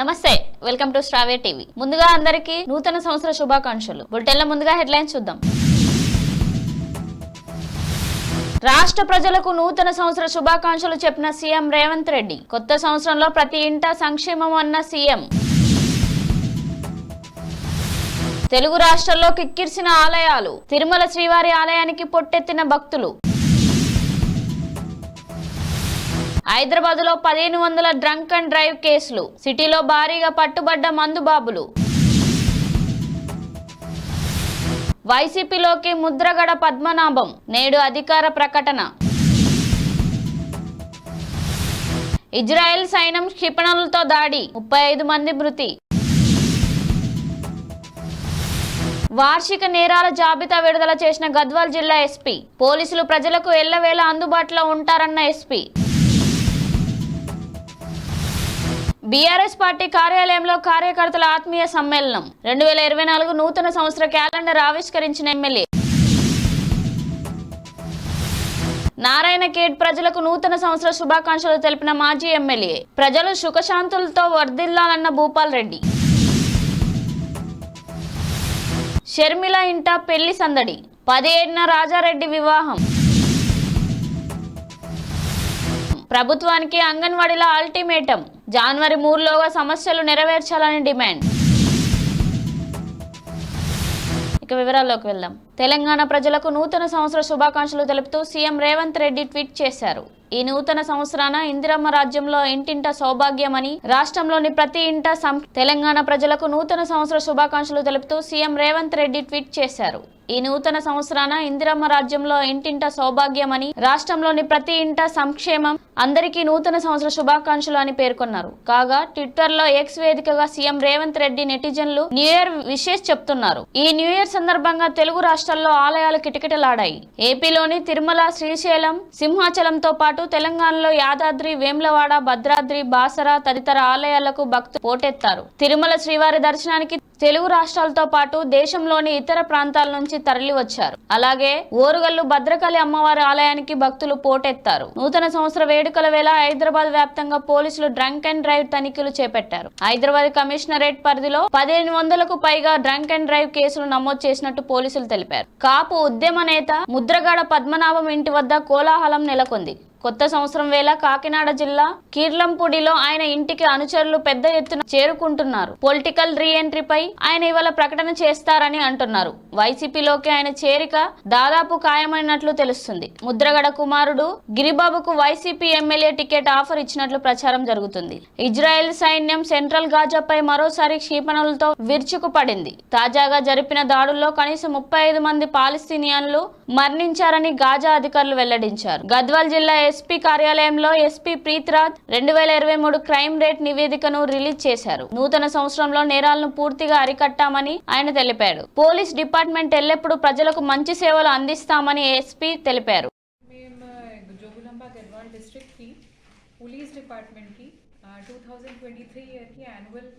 నమస్తే, welcome to Sravya TV. ముందుగా అందరికీ నూతన సంవత్సర శుభాకాంక్షలు. బులెటిన్ల ముందుగా హెడ్లైన్స్ చూద్దాం. రాష్ట్ర ప్రజలకు నూతన సంవత్సర శుభాకాంక్షలు చెప్పిన సీఎం రేవంత్ రెడ్డి. కొత్త సంవత్సరంలో ప్రతి ఇంటా సంక్షేమం అన్న సీఎం. తెలుగు రాష్ట్రాల్లో కిక్కిర్సిన ఆలయాలు. తిరుమల శ్రీవారి ఆలయానికి పొట్టెత్తిన భక్తులు. హైదరాబాద్ లో 1500 డ్రంక్ అండ్ డ్రైవ్ కేసులు. సిటీలో భారీగా పట్టుబడ్డ మందుబాబులు. వైసీపీలోకి ముద్రగడ పద్మనాభం. నేడు అధికార ప్రకటన. ఇజ్రాయెల్ సైన్యం క్షిపణులతో దాడి. 35 మంది మృతి. వార్షిక నేరాల జాబితా విడుదల చేసిన గద్వాల్ జిల్లా ఎస్పీ. పోలీసులు ప్రజలకు ఎల్లవేళ అందుబాటులో ఉంటారన్న ఎస్పీ. బీఆర్ఎస్ పార్టీ కార్యాలయంలో కార్యకర్తల ఆత్మీయ సమ్మేళనం. 2024 నూతన సంవత్సర క్యాలెండర్ ఆవిష్కరించిన ఎమ్మెల్యే. నారాయణఖేడ్ ప్రజలకు నూతన సంవత్సర శుభాకాంక్షలు తెలిపిన మాజీ ఎమ్మెల్యే. ప్రజలు సుఖశాంతులతో వర్ధిల్లాలన్న భూపాల్ రెడ్డి. షర్మిల ఇంట పెళ్లి సందడి. 17న రాజారెడ్డి వివాహం. ప్రభుత్వానికి అంగన్వాడీల అల్టిమేటం. జనవరి 3లోగా సమస్యలు నెరవేర్చాలని డిమాండ్. ఇక వివరాల్లోకి వెళ్దాం. తెలంగాణ ప్రజలకు నూతన సంవత్సర శుభాకాంక్షలు తెలుపుతూ సీఎం రేవంత్ రెడ్డి ట్వీట్ చేశారు. ఈ నూతన సంవత్సరాన ఇందిరమ్మ రాజ్యంలో ఇంటింట సౌభాగ్యమని, రాష్ట్రంలోని ప్రతి ఇంట తెలంగాణ ప్రజలకు నూతన సంవత్సర శుభాకాంక్షలు తెలుపుతూ సీఎం రేవంత్ రెడ్డి ట్వీట్ చేశారు. ఈ నూతన సంవత్సరాన ఇందిరమ్మ రాజ్యంలో ఇంటింట సౌభాగ్యమని, రాష్ట్రంలోని ప్రతి ఇంట సంక్షేమం, అందరికీ నూతన సంవత్సర శుభాకాంక్షలు అని పేర్కొన్నారు. కాగా ట్విట్టర్ లో ఎక్స్ వేదికగా సీఎం రేవంత్ రెడ్డి నెటిజన్లు న్యూ ఇయర్ విషెస్ చెప్తున్నారు. ఈ న్యూ ఇయర్ సందర్భంగా తెలుగు రాష్ట్రాల్లో ఆలయాలు కిటకిటలాడాయి. ఏపీలోని తిరుమల, శ్రీశైలం, సింహాచలంతో పాటు తెలంగాణలో యాదాద్రి, వేములవాడ, భద్రాద్రి, బాసర తదితర ఆలయాలకు భక్తులు పోటెత్తారు. తిరుమల శ్రీవారి దర్శనానికి తెలుగు రాష్ట్రాలతో పాటు దేశంలోని ఇతర ప్రాంతాల నుంచి తరలి వచ్చారు. అలాగే ఓరుగల్లు భద్రకాళి అమ్మవారి ఆలయానికి భక్తులు పోటెత్తారు. నూతన సంవత్సర వేడుకల వేళ హైదరాబాద్ వ్యాప్తంగా పోలీసులు డ్రంక్ అండ్ డ్రైవ్ తనిఖీలు చేపట్టారు. హైదరాబాద్ కమిషనరేట్ పరిధిలో 1500కు పైగా డ్రంక్ అండ్ డ్రైవ్ కేసులు నమోదు చేసినట్టు పోలీసులు తెలిపారు. కాపు ఉద్యమ నేత ముద్రగడ పద్మనాభం ఇంటి వద్ద కోలాహలం నెలకొంది. కొత్త సంవత్సరం వేళ కాకినాడ జిల్లా కీర్లంపూడిలో ఆయన ఇంటికి అనుచరులు పెద్ద ఎత్తున చేరుకుంటున్నారు. పొలిటికల్ రీ ఎంట్రీపై ఆయన ఇవాళ ప్రకటన చేస్తారని అంటున్నారు. వైసీపీలోకి ఆయన చేరిక దాదాపు ఖాయమైనట్లు తెలుస్తుంది. ముద్రగడ కుమారుడు గిరిబాబుకు వైసీపీ ఎమ్మెల్యే టికెట్ ఆఫర్ ఇచ్చినట్లు ప్రచారం జరుగుతుంది. ఇజ్రాయెల్ సైన్యం సెంట్రల్ గాజాపై మరోసారి క్షిపణులతో విరుచుకుపడింది. తాజాగా జరిపిన దాడుల్లో కనీసం 35 మంది పాలస్తీనియన్లు మరణించారని గాజా అధికారులు వెల్లడించారు. గద్వాల్ జిల్లా ఎస్పీ కార్యాలయంలో ఎస్పీ ప్రీత్రాజ్ 2023 క్రైమ్ రేట్ నివేదికను రిలీజ్ చేశారు. నూతన సంవత్సరంలో నేరాలను పూర్తిగా అరికట్టామని ఆయన తెలిపారు. పోలీస్ డిపార్ట్మెంట్ ఎల్లప్పుడూ ప్రజలకు మంచి సేవలు అందిస్తామని ఎస్పీ తెలిపారు. జోగులాంబ గద్వాల్ డిస్ట్రిక్ట్ కి పోలీస్ డిపార్ట్మెంట్ కి 2023 ఇయర్ కి యాన్యువల్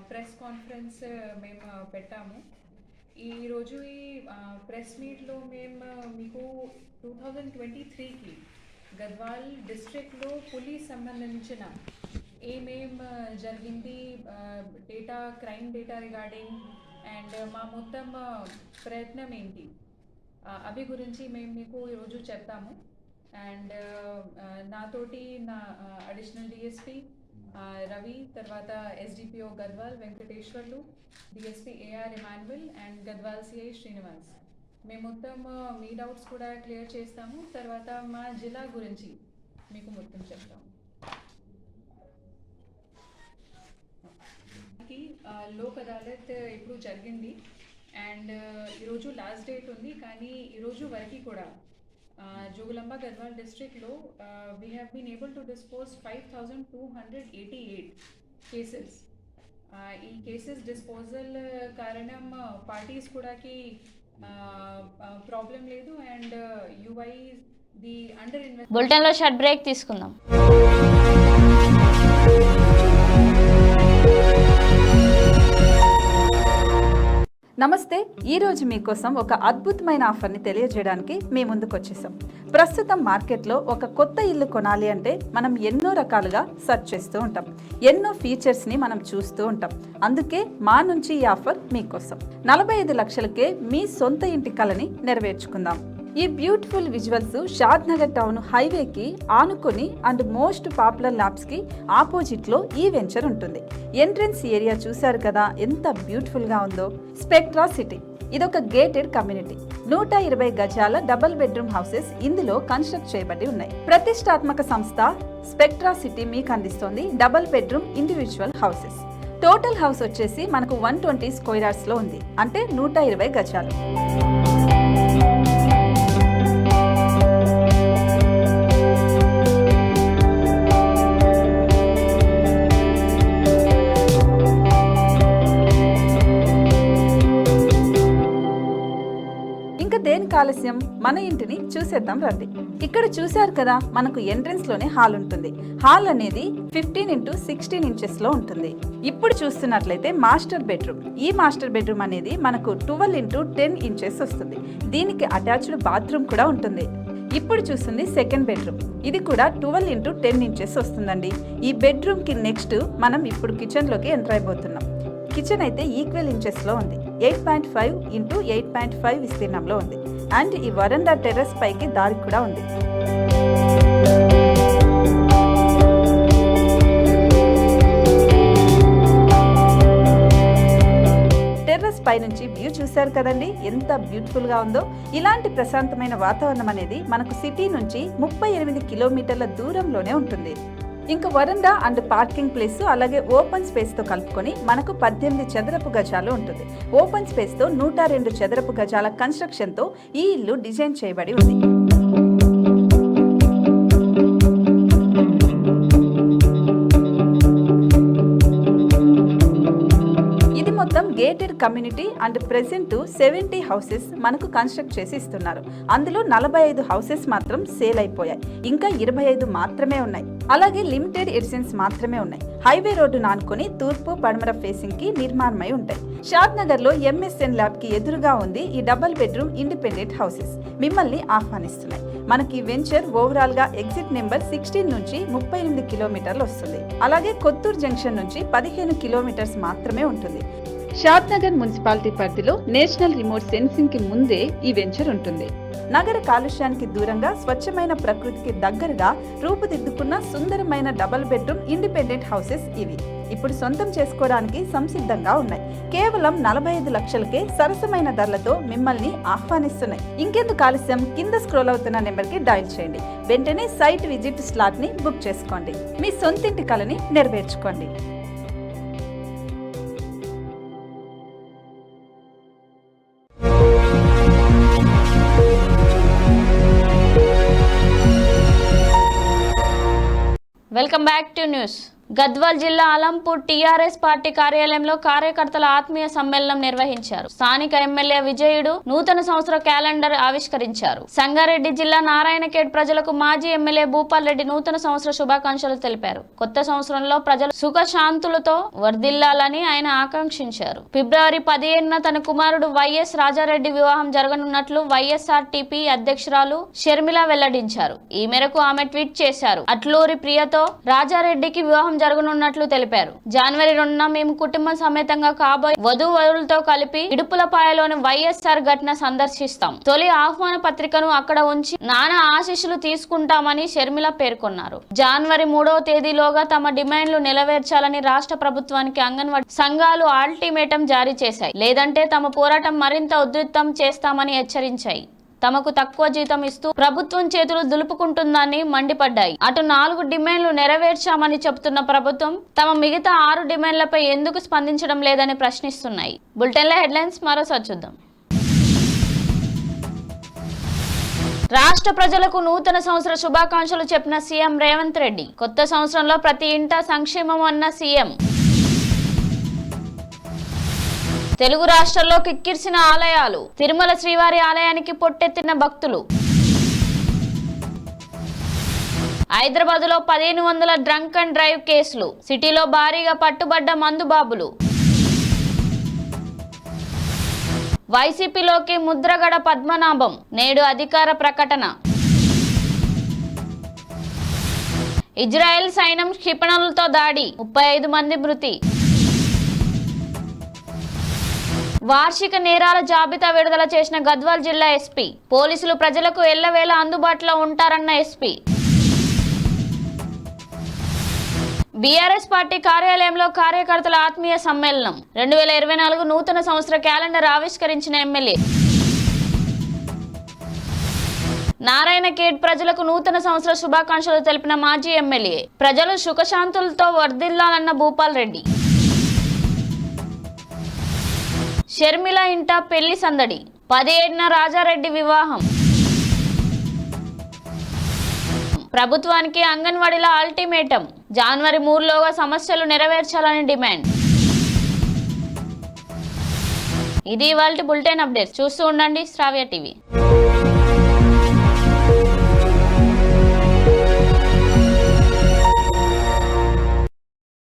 ప్రెస్ కాన్ఫరెన్స్ మేము పెట్టాము. ఈరోజు ఈ ప్రెస్ మీట్లో మేము మీకు 2023కి గద్వాల్ డిస్ట్రిక్ట్లో పోలీస్ సంబంధించిన ఏమేం జరిగింది, data, crime data regarding and మా మొత్తం ప్రయత్నం ఏంటి అవి గురించి మేము మీకు ఈరోజు చెప్తాము. అండ్ నాతోటి నా అడిషనల్ డిఎస్పీ రవి, తర్వాత SDPO Gadwal Venkateswarlu, DSP AR Emmanuel and Gadwal CI Srinivas. మేము మొత్తం మీ డౌట్స్ కూడా క్లియర్ చేస్తాము. తర్వాత మా జిల్లా గురించి మీకు మొత్తం చెప్తాము. లోక్ అదాలత్ ఇప్పుడు జరిగింది అండ్ ఈరోజు లాస్ట్ డేట్ ఉంది. కానీ ఈరోజు వరకు కూడా జోగులాంబ గద్వాల్ డిస్ట్రిక్ట్లో we have been able to dispose 5288 cases. ఈ కేసెస్ డిస్పోజల్ కారణం పార్టీస్ కూడాకి ప్రాబ్లం లేదు అండ్ యుఐ ది అండర్ బులెటిన్లో షార్ట్ బ్రేక్ తీసుకుందాం. నమస్తే. ఈరోజు మీకోసం ఒక అద్భుతమైన ఆఫర్ని తెలియజేయడానికి మీ ముందుకు వచ్చేసాం. ప్రస్తుతం మార్కెట్లో ఒక కొత్త ఇల్లు కొనాలి అంటే మనం ఎన్నో రకాలుగా సెర్చ్ చేస్తూ ఉంటాం, ఎన్నో ఫీచర్స్ని మనం చూస్తూ ఉంటాం. అందుకే మా నుంచి ఈ ఆఫర్ మీకోసం. 45 లక్షలకే మీ సొంత ఇంటి కలని నెరవేర్చుకుందాం. ఈ బ్యూటిఫుల్ విజువల్స్ షాద్ నగర్ టౌన్ హైవేకి ఆనుకొని అండ్ మోస్ట్ పాపులర్ ల్యాబ్స్ కి ఆపోజిట్ లో ఈ వెంచర్ ఉంటుంది. ఎంట్రన్స్ ఏరియా చూశారు కదా ఎంత బ్యూటిఫుల్ గా ఉందో. స్పెక్ట్రా సిటీ ఇదొక గేటెడ్ కమ్యూనిటీ. 120 గజాల డబుల్ బెడ్రూమ్ హౌసెస్ ఇందులో కన్స్ట్రక్ట్ చేయబడి ఉన్నాయి. ప్రతిష్టాత్మక సంస్థ స్పెక్ట్రా సిటీ మీకు అందిస్తోంది double bedroom individual houses. Total house వచ్చేసి మనకు 120 స్క్వేర్ యార్డ్స్ లో ఉంది, అంటే 120 గజాలు. దేనికి ఆలస్యం, మన ఇంటిని చూసేద్దాం రండి. ఇక్కడ చూశారు కదా, మనకు ఎంట్రన్స్ లోనే హాల్ ఉంటుంది. హాల్ అనేది 15x16 ఇంచెస్ లో ఉంటుంది. ఇప్పుడు చూస్తున్నట్లయితే మాస్టర్ బెడ్రూమ్. ఈ మాస్టర్ బెడ్రూమ్ అనేది మనకు 12x10 ఇంచెస్ వస్తుంది. దీనికి అటాచ్డ్ బాత్రూమ్ కూడా ఉంటుంది. ఇప్పుడు చూస్తుంది సెకండ్ బెడ్రూమ్. ఇది కూడా 12x10 ఇంచెస్ వస్తుందండి. ఈ బెడ్రూమ్ కి నెక్స్ట్ మనం ఇప్పుడు కిచెన్ లోకి ఎంటర్ అయిపోతున్నాం. కిచెన్ అయితే ఈక్వల్ ఇంచెస్ లో ఉంది. 8.5x8.5 విస్తీర్ణంలో ఉంది. అండ్ ఈ వరండా టెర్రస్ పైకి దారి కూడా ఉంది. టెర్రస్ పై నుంచి వ్యూ చూశారు కదండి, ఎంత బ్యూటిఫుల్ గా ఉందో. ఇలాంటి ప్రశాంతమైన వాతావరణం అనేది మనకు సిటీ నుంచి 38 కిలోమీటర్ల దూరంలోనే ఉంటుంది. ఇంకా వరండా అండ్ పార్కింగ్ ప్లేస్ అలాగే ఓపెన్ స్పేస్ తో కలుపుకొని మనకు 18 చదరపు గజాలు ఉంటుంది. ఓపెన్ స్పేస్ తో 102 చదరపు గజాల కన్స్ట్రక్షన్ తో ఈ ఇల్లు డిజైన్ చేయబడి ఉంది. మొత్తం gated community and present 70 houses మనకు కన్స్ట్రక్ట్ చేసి ఇస్తున్నారు. అందులో 45 హౌసెస్ మాత్రం సేల్ అయిపోయాయి. ఇంకా 25 మాత్రమే ఉన్నాయి. అలాగే లిమిటెడ్ ఎడిషన్స్ మాత్రమే ఉన్నాయి. హైవే రోడ్డు నానుకొని తూర్పు పడమర ఫేసింగ్ కి నిర్మాణమై ఉంటాయి. షాద్ నగర్ లో ఎంఎస్ఎన్ ల్యాబ్ కి ఎదురుగా ఉంది ఈ డబుల్ బెడ్రూమ్ ఇండిపెండెంట్ హౌసెస్. మిమ్మల్ని ఆహ్వానిస్తున్నాయి. మనకి వెంచర్ ఓవరాల్ గా ఎగ్జిట్ నెంబర్ 16 నుంచి 38 కిలోమీటర్లు వస్తుంది. అలాగే కొత్తూరు జంక్షన్ నుంచి 15 కిలోమీటర్స్ మాత్రమే ఉంటుంది. షాద్ నగర్ మున్సిపాలిటీ పరిధిలో నేషనల్ రిమోట్ సెన్సింగ్ కి ముందే ఈ వెంచర్ ఉంటుంది. నగర కాలుష్యానికి దూరంగా స్వచ్ఛమైన ప్రకృతికి దగ్గరగా రూపుదిద్దుకున్న సుందరమైన డబుల్ బెడ్రూమ్ ఇండిపెండెంట్ హౌసెస్ ఇవి. ఇప్పుడు సొంతం చేసుకోవడానికి సంసిద్ధంగా ఉన్నాయి. కేవలం 45 లక్షలకే సరసమైన ధరలతో మిమ్మల్ని ఆహ్వానిస్తున్నాయి. ఇంకెందుకు ఆలస్యం, కింద స్క్రోల్ అవుతున్న నెంబర్ కి డయల్ చేయండి. వెంటనే సైట్ విజిట్ స్లాట్ ని బుక్ చేసుకోండి. మీ సొంతింటి కలని నెరవేర్చుకోండి. Welcome back to news. Gadwal జిల్లా అలంపూర్ టీఆర్ఎస్ పార్టీ కార్యాలయంలో కార్యకర్తల ఆత్మీయ సమ్మేళనం నిర్వహించారు. స్థానిక ఎమ్మెల్యే విజయుడు నూతన సంవత్సర క్యాలెండర్ ఆవిష్కరించారు. సంగారెడ్డి జిల్లా నారాయణఖేడ్ ప్రజలకు మాజీ ఎమ్మెల్యే భూపాల్ రెడ్డి నూతన సంవత్సర శుభాకాంక్షలు తెలిపారు. కొత్త సంవత్సరంలో ప్రజలు సుఖశాంతులతో వర్ధిల్లాలని ఆయన ఆకాంక్షించారు. ఫిబ్రవరి 15న తన కుమారుడు వైఎస్ రాజారెడ్డి వివాహం జరగనున్నట్లు వైఎస్ఆర్టీపీ అధ్యక్షురాలు షర్మిల వెల్లడించారు. ఈ మేరకు ఆమె ట్వీట్ చేశారు. అట్లూరి ప్రియతో రాజారెడ్డికి వివాహం జరగనున్నట్లు తెలిపారు. జనవరి 2న మేము కుటుంబ సమేతంగా కాబోయే వధూవరులతో కలిపి ఇడుపులపాయలోని వైఎస్ఆర్ ఘటన సందర్శిస్తాం. తొలి ఆహ్వాన పత్రికను అక్కడ ఉంచి నానా ఆశీస్సులు తీసుకుంటామని షర్మిల పేర్కొన్నారు. జనవరి 3వ తేదీలోగా తమ డిమాండ్లు నెరవేర్చాలని రాష్ట్ర ప్రభుత్వానికి అంగన్వాడీ సంఘాలు అల్టిమేటం జారీ చేశాయి. లేదంటే తమ పోరాటం మరింత ఉధృతం చేస్తామని హెచ్చరించాయి. తమకు తక్కువ జీతం ఇస్తూ ప్రభుత్వం చేతులు దులుపుకుంటుందని మండిపడ్డాయి. అటు 4 డిమాండ్లు నెరవేర్చామని చెబుతున్న ప్రభుత్వం తమ మిగతా 6 డిమాండ్లపై ఎందుకు స్పందించడం లేదని ప్రశ్నిస్తున్నాయి. బులెటిన్ల హెడ్లైన్స్ మరోసారి చూద్దాం. రాష్ట్ర ప్రజలకు నూతన సంవత్సర శుభాకాంక్షలు చెప్పిన సీఎం రేవంత్ రెడ్డి. కొత్త సంవత్సరంలో ప్రతి ఇంటా సంక్షేమం అన్న సీఎం. తెలుగు రాష్ట్రాల్లో కిక్కిర్చిన ఆలయాలు. తిరుమల శ్రీవారి ఆలయానికి పొట్టెత్తిన భక్తులు. హైదరాబాద్లో 1500 డ్రంక్ అండ్ డ్రైవ్ కేసులు. సిటీలో భారీగా పట్టుబడ్డ మందుబాబులు. వైసీపీలోకి ముద్రగడ పద్మనాభం నేడు అధికార ప్రకటన. ఇజ్రాయెల్ సైన్యం క్షిపణులతో దాడి, 35 మంది మృతి. వార్షిక నేరాల జాబితా విడుదల చేసిన గద్వాల్ జిల్లా ఎస్పీ. పోలీసులు ప్రజలకు ఎల్లవేళ అందుబాటులో ఉంటారన్న ఎస్పీ. బీఆర్ఎస్ పార్టీ కార్యాలయంలో కార్యకర్తల ఆత్మీయ సమ్మేళనం. 2024 నూతన సంవత్సర క్యాలెండర్ ఆవిష్కరించిన ఎమ్మెల్యే. నారాయణఖేడ్ ప్రజలకు నూతన సంవత్సర శుభాకాంక్షలు తెలిపిన మాజీ ఎమ్మెల్యే. ప్రజలు సుఖశాంతులతో వర్ధిల్లాలన్న భూపాల్ రెడ్డి. షర్మిల ఇంట పెళ్లి సందడి, 17న రాజారెడ్డి వివాహం. ప్రభుత్వానికి అంగన్వాడీల అల్టిమేటం, జనవరి 3లోగా సమస్యలు నెరవేర్చాలని డిమాండ్. ఇది ఇవాల్టి బులెటిన్ అప్డేట్స్. చూస్తూ ఉండండి శ్రావ్య టీవీ.